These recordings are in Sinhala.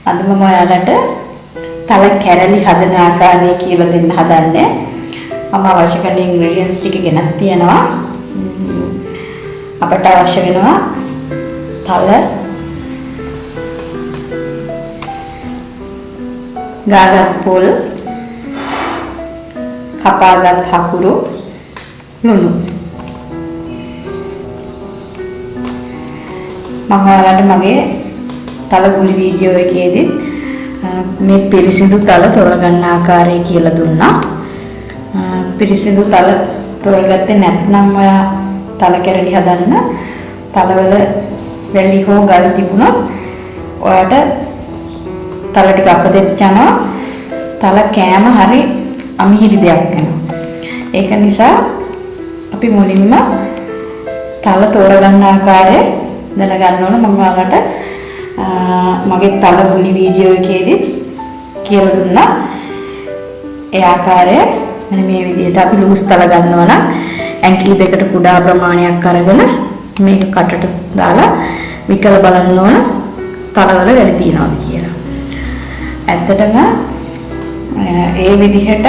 අද මම ඔයාලට තල කැරලි හදන ආකාරය කියලා දෙන්න හදන්නේ. මම අවශ්‍ය කරන ඉන්ග්‍රීඩියන්ට්ස් ටික ගෙනත් තියෙනවා. අපට අවශ්‍ය වෙනවා තල, ගාගත් පොල්, කපාගත් හකුරු, ලුණු. මම ඔයාලට මගේ තල ගුලි වීඩියෝ එකේදී මේ පිරිසිදු තල තෝරගන්න ආකාරය කියලා දුන්නා. පිරිසිදු තල තෝරගත්තේ නැත්නම් ඔයා තල කැරලි හදන්න තලවල වැලි හෝ ගල් තිබුණොත් ඔයාට තල ටික අපදෙත් යනවා. තල කෑම හරි අමිහිරි දෙයක් වෙනවා. ඒක නිසා අපි මුලින්ම තල තෝරගන්න ආකාරය දැනගන්න ඕන. මම ඔයාලට මගේ තල ගුලි වීඩියෝ එකේදී කියලා දුන්නා. ඒ ආකාරය මෙන්න මේ විදිහට අපි ලූස් තල ගන්නවා නම් ඇඟිලි දෙකට කුඩා ප්‍රමාණයක් අරගෙන මේක කටට දාලා විකල බලන්න ඕන තලවල වැලි තියනවාද කියලා. ඇත්තටම ඒ විදිහට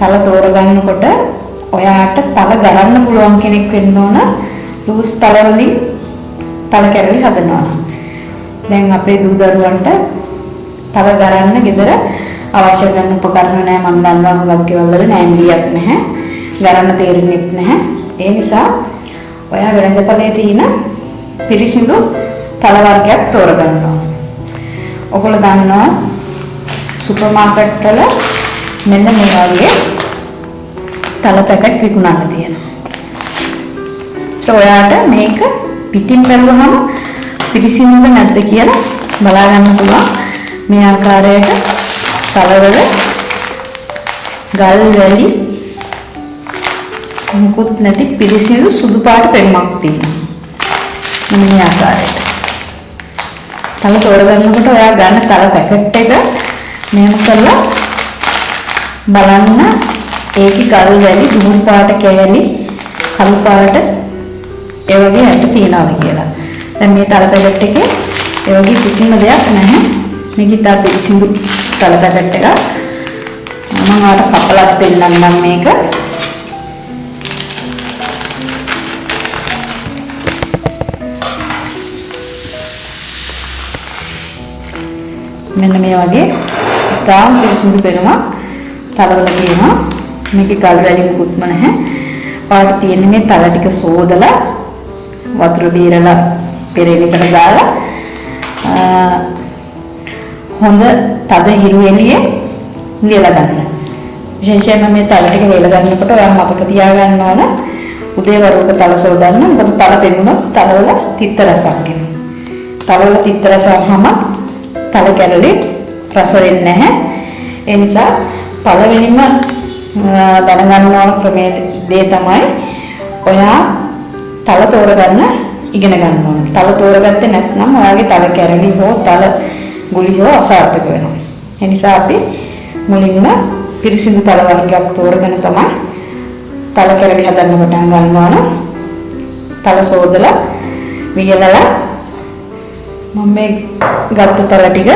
තල තෝරගන්නකොට ඔයාට තල ගරන්න පුළුවන් කෙනෙක් වෙන්න ඕන ලූස් තල වලින් තල කැරලි හදනවා. දැන් අපේ දූ දරුවන්ට තල ගරන්න ගෙදර අවශ්‍ය කරන උපකරණ නැහැ. මම දන්නවා හුඟක් ඒවා වල නෑම්ලියක් නැහැ. ගරන්න තේරෙන්නේ නැහැ. ඒ නිසා ඔයා වෙළඳපොලේ තියෙන පිරිසිදු තල වර්ගයක් තෝරගන්න ඕනේ. ඔයගොල්ලෝ දන්නවා සුපර් මාකට් වල මෙන්න මේ වගේ තල පැකට් විකුණන්න තියෙනවා. ඒත් ඔයාට මේක පිටින් බැලුවහම පිරිසිදුද නැද්ද කියලා බලා ගන්න පුළුවන්. මේ ආකාරයට තලවල ගල් වැලි මුකුත් නැති පිරිසිදු සුදු පාට පෙනුමක් තියෙනවා. මේ ආකාරයට තල තෝරගන්නකොට ඔයා ගන්න තල පැකට් එක මෙහෙම කරලා බලන්න ඒකේ ගල් වැලි දුහුරු පාට කැලි කළු පාට ඒ වගේ ඇට තියනවා කියලා. දැන් මේ තල පැකට් එකේ ඒ වගේ කිසිම දෙයක් නැහැ. මේක ඉතා පිරිසිදු තල පැකට් එකක්. මම ආට කපලක් පෙන්නන්නම් මේක. මෙන්න මේ වගේ ඉතාම පිරිසිදු පෙනුමක් තලවල තියෙනවා. මේකේ ගල් වැලි මුකුත්ම නැහැ. ඔයාලට තියෙන්නේ මේ තල ටික සෝදලා වතුර බීරලා පෙරේලිකට දාලා හොඳ තද හිරු එළියේ ලියලා ගන්න. විශේෂයෙන්ම මේ තල ටික වේල ගන්නකොට ඔයා මතක තියාගන්න ඕන උදේ වරුවක තල සෝදන්න. මොකද තල පෙනුනොත් තලවල තිත්ත රසක් එනවා. තලවල තිත්ත රස ආවම තල කැරලි රස වෙන්නේ නැහැ. ඒ නිසා පළවෙනිම දැනගන්න ඕන ක්‍රමයේ තමයි ඔයා තල තෝරගන්න ඉගෙන ගන්න ඕන. තල තෝරගත්තේ නැත්නම් ඔයාගේ තල කැරලි හෝ තල ගුලි හෝ අසාර්ථක වෙනවා. ඒ නිසා අපි මුලින්ම පිරිසිදු තල වර්ගයක් තෝරගෙන තමයි තල කැරලි හදන්න පටන් ගන්න ඕන. තල සෝදලා වියලලා මම මේ ගත්ත තල ටික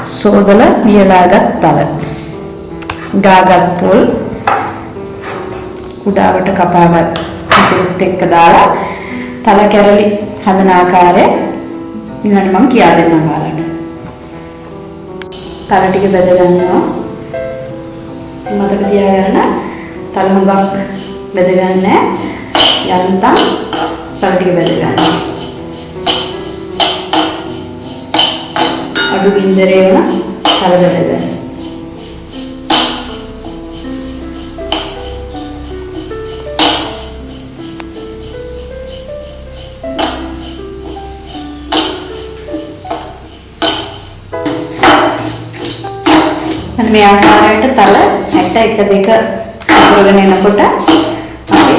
සෝදලා වියලාගත් තල. ගාගත් පොල් කුඩාවට කපාගත් කුඩුත් එක්ක දාලා තල කැරලි හදන ආකාරය ඊළඟට මම කියා දෙන්නම් ඔයාලට. තල ටික බෙද ගන්නවා. මතක තියාගන්න තල හුඟක් බෙද ගන්න යන්තම් තල ටික බෙද ගන්න. අඩු බින්දරේ වුණ තල බෙද ගන්න. මේ ආකාරයට තල 1 2 අතුරගෙන එනකොට අපි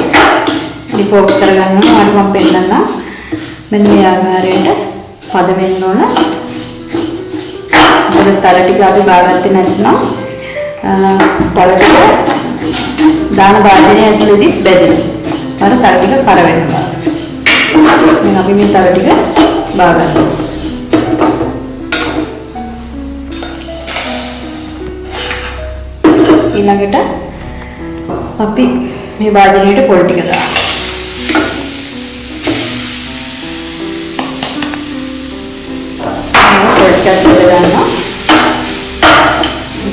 ඩිපෝක් කරගන්නවා. මම පෙන්නන්නම්. මෙන්න මේ ආකාරයට පද වෙන්න ඕන. මොකද තල ටික අපි බාගත්තේ නැත්නම් තල ටික දාන වාදනය ඇතුළේදී බෙදෙනවා. තල ටික පර වෙනවා. දැන් අපි මේ තල ටික බාගන්නවා. ඊළඟට අපි මේ වාදනයට පොල් ටික දානවා. පොල් ටික දානවා.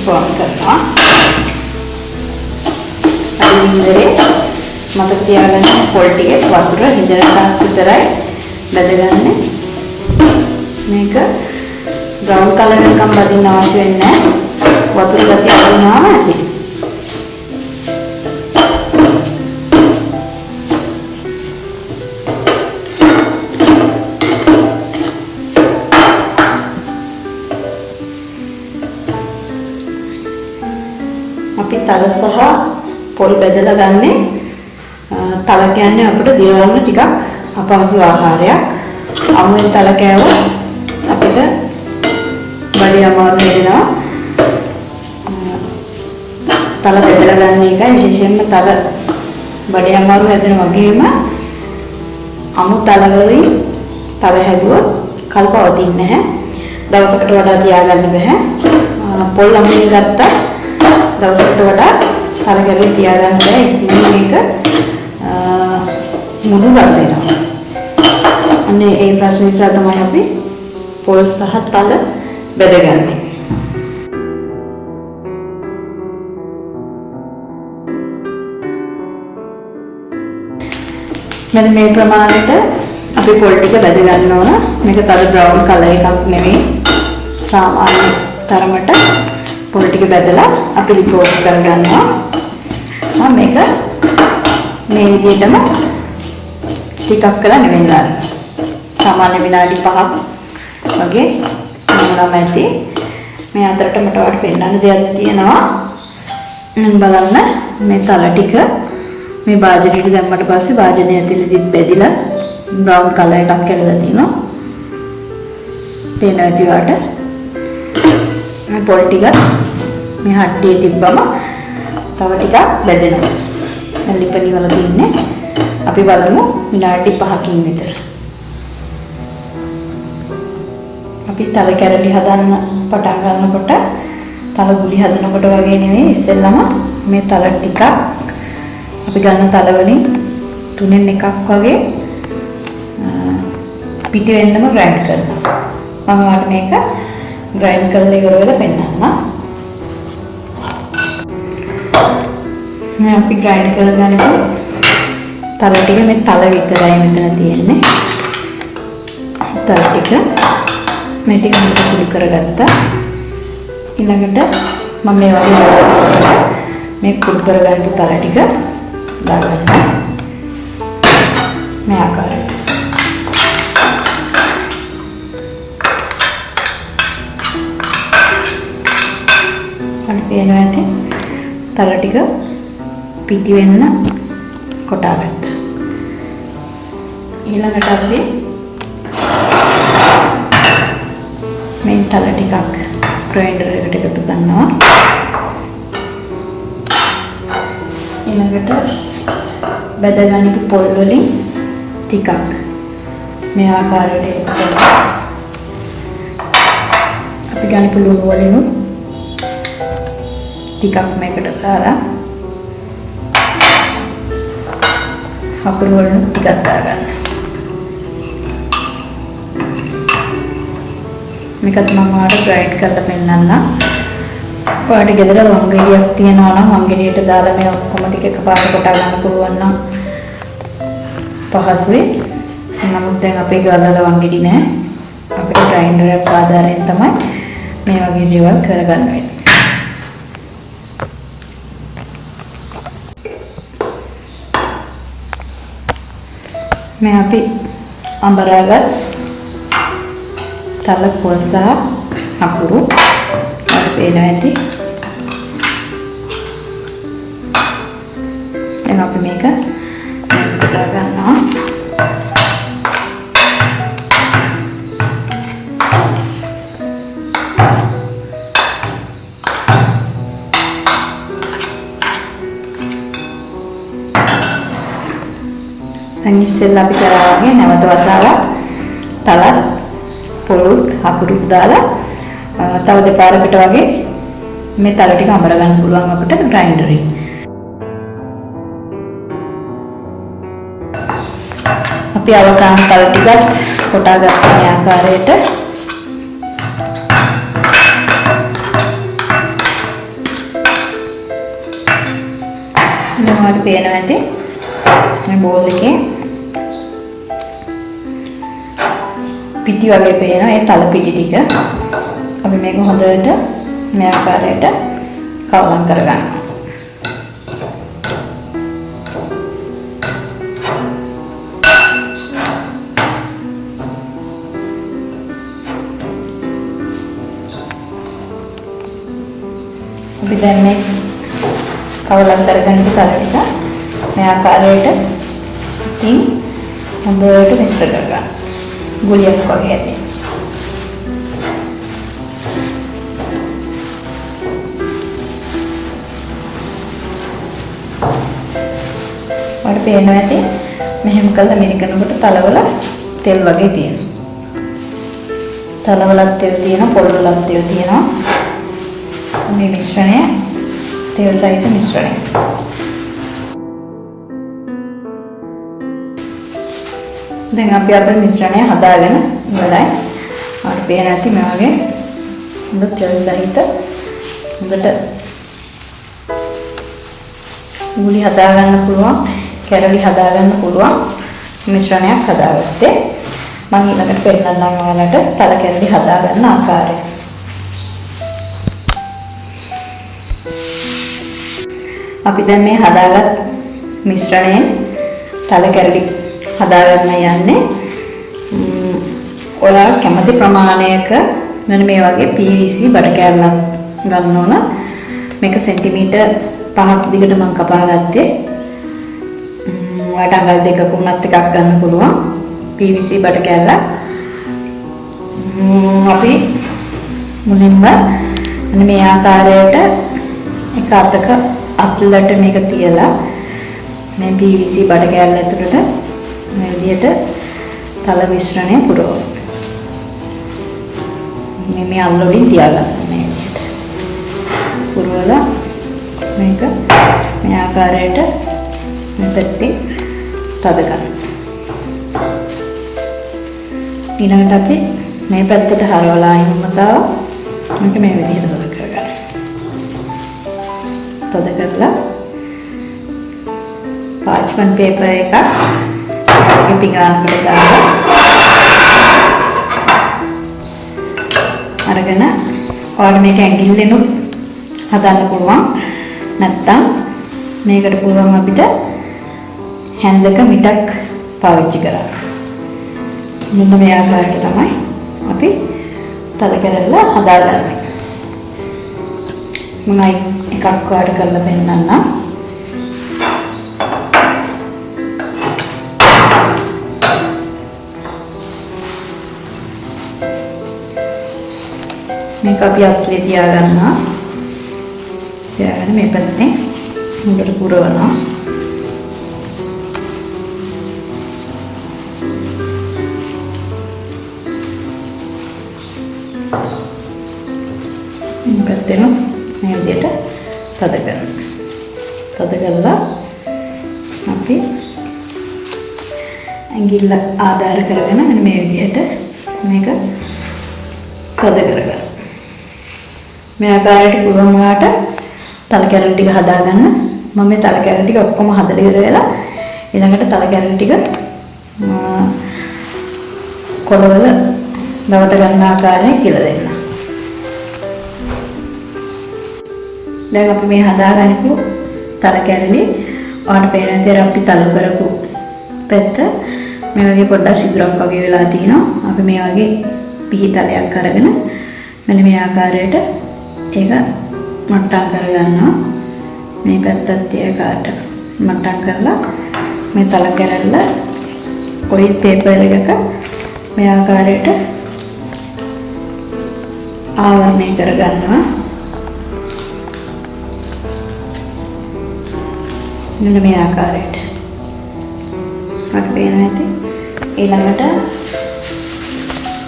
පොල් කරනවා. ඉන්දරේ මතක තියාගන්න පොල් ටිකේ වතුර හිඳනකන් විතරයි බැදගන්නේ. මේක බ්‍රවුන් කලර් එකක් බදින්න අවශ්‍ය වෙන්නේ නැහැ. වතුර ගතිය අරිනාම ඇති. අපි තල සහ පොල් බෙදලා ගන්නේ තල කියන්නේ අපිට දිරවන්න ටිකක් අපහසු ආහාරයක්. අමුෙන් තල කෑවොත් අපිට බඩේ අමාරු වෙනවා. තල බෙදලා ගන්න එකයි විශේෂයෙන්ම තල බඩේ අමාරු හැදෙන වගේම අමු තල වලින් තල හැදුවොත් කල්පවතින්නේ නැහැ. දවසකට වඩා තියාගන්න බෑ. පොල් අමුෙන් ගත්තා දවසකට වඩා තල ගැලේ තියාගන්න බෑ. මේක මුළු රස වෙනවා. අනේ ඒ ප්‍රශ්න නිසා තමයි අපි පොල් සහ තල බෙදගන්නේ. මෙන්න මේ ප්‍රමාණයට අපි පොල් ටික බෙද ගන්න ඕන. මේක තල බ්‍රවුන් කලර් එකක් නෙවෙයි. සාමාන්‍ය තරමට පොල් ටික බෙදලා අපි ලිපෝස් කරගන්නවා. මේක මේ විදිහටම ටිකක් කරලා නෙවෙයි දාන්න. සාමාන්‍ය විනාඩි 5ක් වගේ මොනවාම ඇති. මේ අතරට මට වට පෙන්නන්න දෙයක් තියෙනවා. බලන්න මේ තල ටික මේ වාජනේට දැම්මට පස්සේ වාජනය ඇතුළේදී බෙදිලා බ්‍රවුන් කලර් එකක් ඇවිල්ලා තියෙනවා. පේනවා ඇති වට. මේ පොල් ටික මේ හට්ටියේ තිබ්බම තව ටිකක් බෙදෙනවා. දැන් ලිපණි වල තින්නේ අපි බලමු විනාඩි 5කින් විතර. අපි තල කැරලි හදන්න පටන් ගන්නකොට තල ගුලි හදනකොට වගේ නෙවෙයි ඉස්සෙල්ලම මේ තල ටිකක් අපි ගන්න තල වලින් 3න් එකක් වගේ පිට වෙන්නම ග්‍රයින්ඩ් කරනවා. මම ඔයාලට මේක ග්‍රයින්ඩ් කරලා ඉවර වෙලා පෙන්නන්නම්. මේ අපි ග්‍රයින්ඩ් කරගන්නකොට තල ටික මේ තල විතරයි මෙතන තියෙන්නේ. තල ටික මේ ටික හොඳට කුඩු කරගත්තා. ඊළඟට මම මේ වගේ මේ කුඩු කරගන්න තල ටික දාගන්නවා. මේ ආකාරයට. අන්න පේනවා ඇති තල ටික පිටි වෙන්න කොටා ගත්තා. ඊළඟට අපි මේ තල ටිකක් ග්‍රයින්ඩර් එකට එකතු කරනවා. ඊළඟට බෙදගනිපු පොල් වලින් ටිකක් මේ ආකාරයට එකතු කරනවා. අපි ගනිපු ලුණු වලින් ටිකක් මේකට දාලා හකුරු වලින් ටිකක් දාගන්න. මේකත් මම ඔයාලට ග්‍රයින්ඩ් කරලා පෙන්නන්නම්. ඔයාලට ගෙදර වංගෙඩියක් තියෙනවා නම් වංගෙඩියට දාලා මේ ඔක්කොම ටික එකපාරට කොටා ගන්න පුළුවන් නම් පහසුයි. නමුත් දැන් අපේ ගාලවල වංගෙඩි නැහැ. අපිට ග්‍රයින්ඩර් එකක් ආධාරයෙන් තමයි මේ වගේ දේවල් කරගන්න වෙන්නේ. මේ අපි අඹරාගත් තල පොල් සහ අකුරු අපිට පේනවා ඇති. දැන් අපි මේක කොටා ගන්නවා. දැන් ඉස්සෙල්ලා අපි කරා වගේ නැවත වතාවක් තලත් පොළුත් අකුරුත් දාලා තව දෙපාරකට වගේ මේ තල ටික අඹර ගන්න පුළුවන් අපිට ග්‍රයින්ඩරේ. අපි අවසාන තල ටිකත් කොටා ගන්න ආකාරයට දැන් පේනවා ඇති මේ බෝල් එකේ පිටි වගේ පේනවා ඒ තල පිටි ටික. අපි මේක හොඳට මේ ආකාරයට කවලම් කරගන්නවා. අපි දැන් මේ කවලම් කරගන්න තල ටික මේ ආකාරයට ඉතින් හොඳට මිශ්‍ර කරගන්න. ගුලියක් වගේ හැදෙන්න. වල පේනවා ඇති මෙහෙම කළා මිරිකනකොට තලවල තෙල් වගේ තියෙනවා. තලවලත් තෙල් තියෙනවා, පොල්වලත් තෙල් තියෙනවා. මේ මිශ්‍රණය තෙල් සහිත මිශ්‍රණය. දැන් අපි අපේ මිශ්‍රණය හදාගෙන ඉවරයි. අපිට පේන ඇති මේ වගේ හොඳ තෙල් සහිත හොඳට ගුලි හදා ගන්න පුළුවන්, කැරලි හදා ගන්න පුළුවන් මිශ්‍රණයක් හදාගත්තේ. මම ඊළඟට පෙන්නන්නම් ඔයාලට තල කැරලි හදා ගන්න ආකාරය. අපි දැන් මේ හදාගත් මිශ්‍රණයෙන් තල කැරලි හදාගන්න යන්නේ. ඔයාලා කැමති ප්‍රමාණයක මෙන්න මේ වගේ PVC බඩ කෑල්ලක් ගන්න ඕන. මේක සෙන්ටිමීටර් 5ක් දිගට මම කපා ගත්තේ. ඔයාලට අඟල් දෙකක උනත් එකක් ගන්න පුළුවන් PVC බඩ කෑල්ලක්. අපි මුලින්ම මෙන්න මේ ආකාරයට එක අතක අත්ලට මේක තියලා මේ PVC බඩ කෑල්ල ඇතුළට මේ විදිහට තල මිශ්‍රණය පුරවන්න. මේ අල්ලවලින් තියාගන්න මේ විදිහට. පුරවලා මේක මේ ආකාරයට මේ පැත්තේ තද කරන්න. ඊළඟට අපි මේ පැත්තට හරවලා අයින්මතාව මේක මේ විදිහට තද කරගන්න. තද කරලා පාර්ච්මන්ට් පේපර් එකක් පිඟානකට දාලා අරගෙන ඔයාලා මේක ඇඟිල්ලෙනුත් හදන්න පුළුවන්. නැත්තම් මේකට පුළුවන් අපිට හැන්දක මිටක් පාවිච්චි කරන්න. මෙන්න මේ ආකාරයට තමයි අපි තද කරලා හදාගන්නේ. මම එකක් ඔයාලට කරලා පෙන්නන්නම්. මේක අපි අත්ලේ තියාගන්නවා. තියාගෙන මේ පැත්තේ හොඳට පුරවනවා. මේ පැත්තේ මේ විදිහට තද කරනවා. තද කරලා අපි ඇඟිල්ල ආධාර කරගෙන මේ විදිහට මේක තද කරගන්න. මේ ආකාරයට පුළුවන් වුණාට තල කැරලි ටික හදාගන්න. මම මේ තල කැරලි ටික ඔක්කොම හදලා ඉවර වෙලා ඊළඟට තල කැරලි ටික කොළවල දවට ගන්න ආකාරය කියලා දෙන්න. දැන් අපි මේ හදාගන්නපු තල කැරලි ඔයාලට පේන විදිහට අපි තල කරපු පැත්ත මේ වගේ පොඩ්ඩක් සිදුරක් වගේ වෙලා තිනවා. අපි මේ වගේ පිහිතලයක් අරගෙන මෙන්න මේ ආකාරයට ඒක මට්ටම් කරගන්නවා. මේ පැත්තත් ඒකාට මට්ටම් කරලා මේ තල කැරල්ල ඔය පේපර් එකක මේ ආකාරයට ආවරණය කරගන්නවා. මෙන්න මේ ආකාරයට මට පේනවා ඇති. ඊළඟට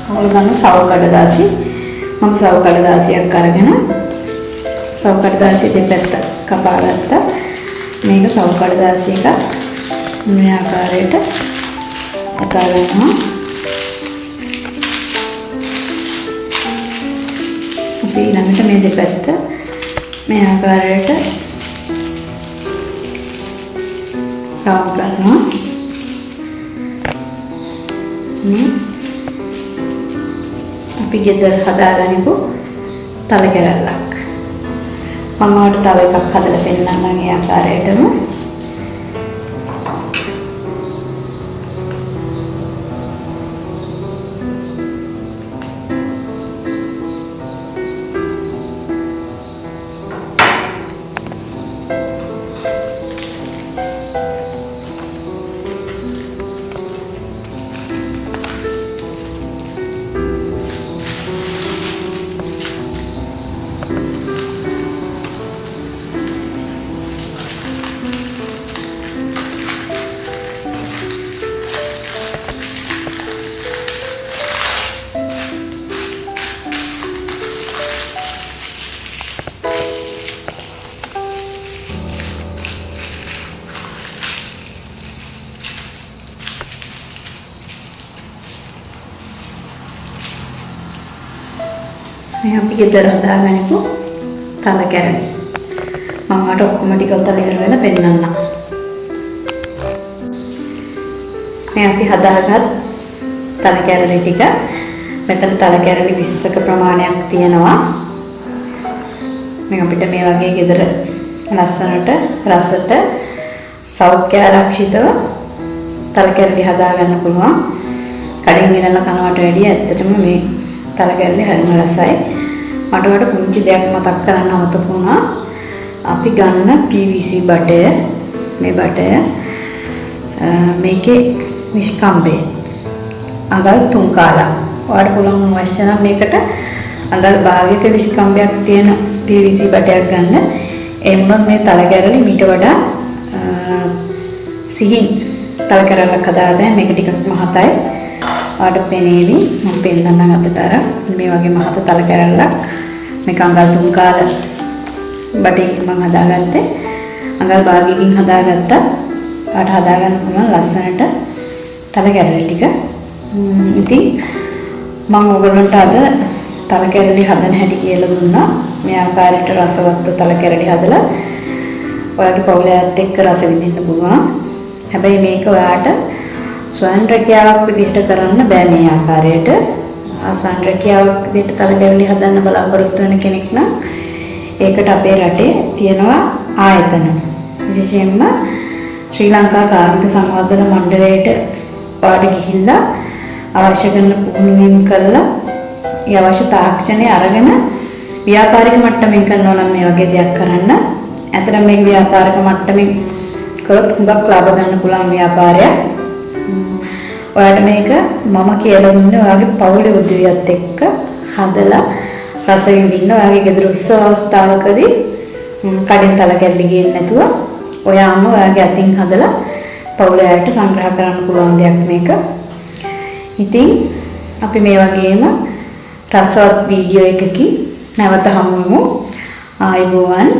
ඔයගොල්ලෝ ගන්න සව් කඩදාසි. මම සව් කඩදාසියක් අරගෙන සව් කඩදාසිය දෙපැත්ත කපා ගත්තා. මේක සව් කඩදාසියක මේ ආකාරයට අතා ගන්නවා. අපි ළඟට මේ දෙපැත්ත මේ ආකාරයට රවුම් කරනවා. අපි ගෙදර හදාගනිමු තල කැරල්ලක්. මම ඔයාලට තව එකක් හදලා පෙන්නන්නම් මේ ආකාරයටම. මේ අපි ගෙදර හදාගනිමු තල කැරලි. මම අර ඔක්කොම ටික උතල කරලා පෙන්නන්නම්. මේ අපි හදාගත් තල කැරලි ටික මෙතන තල කැරලි 20ක ප්‍රමාණයක් තියෙනවා. මේ අපිට මේ වගේ ගෙදර ලස්සනට රසට සෞඛ්‍ය ආරක්ෂිතව තල කැරලි හදාගන්න පුළුවන්. කඩෙන් ගෙනල්ලා කනවට වැඩිය ඇත්තටම මේ තල කැරලි හරිම රසයි. මට පුංචි දෙයක් මතක් කරන්න අමතක වුණා. අපි ගන්න PVC බටය මේ බටය මේකේ නිෂ්කම්බේ අඟල් 3 කාලක්. ඔයාලට පුළුවන් අවශ්‍ය නම් මේකට අඟල් භාගයක නිෂ්කම්බයක් තියෙන PVC බටයක් ගන්න. ඒ වුණත් මේ තල කැරලි මීට වඩා සිහින් තල කැරලක් හදාගන්න. මේක ටිකක් මහතයි. ඔයාලට පෙනේවි. මම පෙන්නන්නම් අතට අර මේ වගේ මහත තල කැරල්ලක් මේක අඟල් 3 කාල බටයකින් මම හදාගත්තේ. අඟල් භාගයකින් හදාගත්තා. ඔයාලට හදාගන්න පුළුවන් ලස්සනට තල කැරලි ටික. ඉතින් මම ඔයගොල්ලන්ට අද තල කැරලි හදන හැටි කියලා දුන්නා. මේ ආකාරයට රසවත් තල කැරලි හදලා ඔයාගේ පවුලයත් එක්ක රස විඳින්න පුළුවන්. හැබැයි මේක ඔයාට ස්වයං රැකියාවක් විදිහට කරන්න බෑ මේ ආකාරයට. ස්වයං රැකියාවක් විදිහට තල කැරලි හදන්න බලාපොරොත්තු වෙන කෙනෙක් නම් ඒකට අපේ රටේ තියෙනවා ආයතන. විශේෂයෙන්ම ශ්‍රී ලංකා කාර්මික සංවර්ධන මණ්ඩලයට ඔයාලට ගිහිල්ලා අවශ්‍ය කරන පුහුණු වීම කළා ඒ අවශ්‍ය තාක්ෂණය අරගෙන ව්‍යාපාරික මට්ටමින් කරනවා නම් මේ වගේ දෙයක් කරන්න. ඇත්තටම මේක ව්‍යාපාරික මට්ටමින් කළොත් හුඟක් ලාභ ගන්න පුළුවන් ව්‍යාපාරයක්. ඔයාලට මේක මම කියලා දුන්නේ ඔයාගේ පවුලේ උදවියත් එක්ක හදලා රස විඳින්න. ඔයාගේ ගෙදර උත්සව අවස්ථාවකදී කඩෙන් තල කැරලි ගේන්න නැතුව ඔයාම ඔයාගේ අතින් හදලා පවුලේ අයට සංග්‍රහ කරන්න පුළුවන් දෙයක් මේක. ඉතින් අපි මේ වගේම රසවත් වීඩියෝ එකකින් නැවත හමු වෙමු. ආයුබෝවන්.